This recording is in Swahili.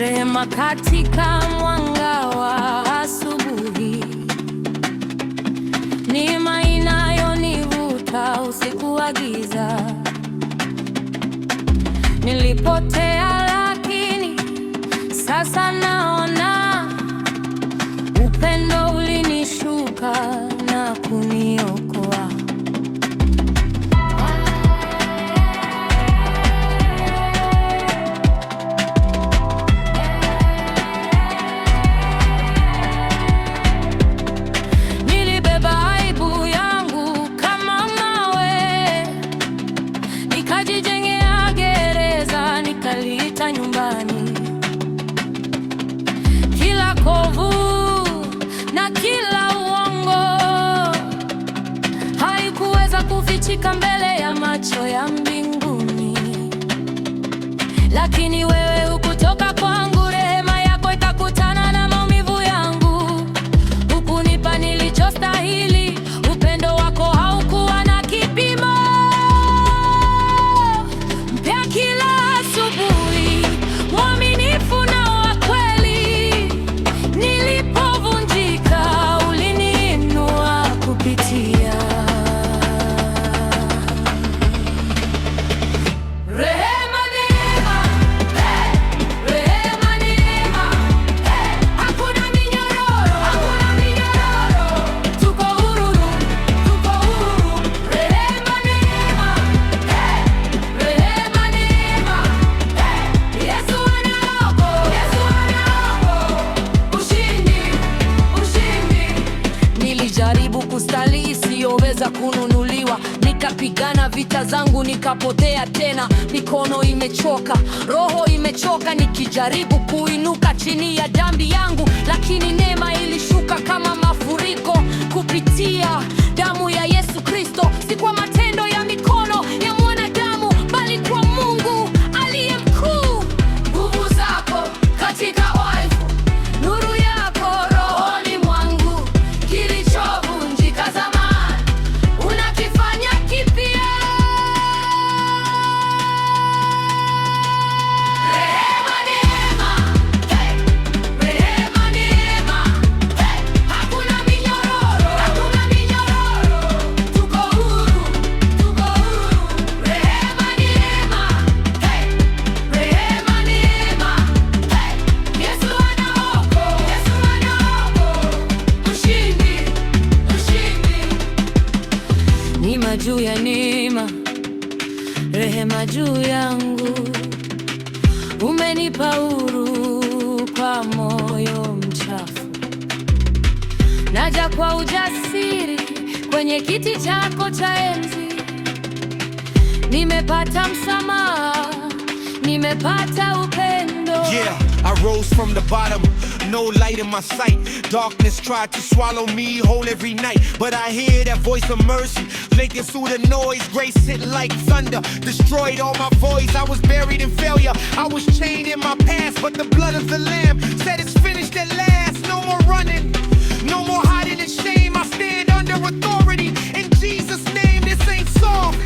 rehema katika mwanga wa asubuhi, neema inayonivuta usiku wa giza. Nilipotea lakini sasa naona, upendo ulinishuka na kuniokoa. Nilibeba aibu yangu kama mawe, nikajijengea gereza, nikaliita nyumbani. Kila kovu na kila uongo haikuweza kufichika mbele ya macho ya mbinguni, lakini wewe hukutoka kwangu. Rehema yako ikakutana na maumivu yangu, hukunipa nilichostahili. Upendo wako haukuwa na kipimo, mpya kila asubuhi, mwaminifu na wa kweli. Nilipovunjika uliniinua kupitia rehema. Neema, rehema, neema, hakuna minyororo, tuko huru, tuko huru. Rehema, neema, rehema, neema, Yesu anaokoa, ushindi, ushindi. Nilijaribu kustahili isiyoweza kununuliwa, nikapigana vita zangu, nikapotea tena. Mikono imechoka, roho imechoka, nikijaribu kuinuka chini ya dhambi yangu, lakini neema ilishuka kama mafuriko kupitia damu ya Yesu Kristo. Si kwa matendo ya mikono ya mwanadamu, bali kwa Mungu aliye mkuu. Nguvu zako katika oevu, nuru yako rohoni mwangu, kilichovunjika zamani unakifanya kipya. Rehema, neema, rehema, neema, hakuna minyororo, tuko huru, tuko huru. Rehema, neema, rehema, neema, Yesu anaokoa, ushindi, ushindi. Neema juu ya neema, rehema juu yangu, umenipa huru kwa moyo mchafu. Naja kwa ujasiri kwenye kiti chako cha enzi. Nimepata msamaha, nimepata upendo. Yeah, I rose from the bottom, no light in my sight. Darkness tried to swallow me whole every night, but I hear that voice of mercy making through the noise. Grace hit like thunder, destroyed all my voice. I was buried in failure, I was chained in my past, but the blood of the Lamb said it's finished at last. No more running, no more hiding in shame. I stand under authority in Jesus' name. This ain't soft,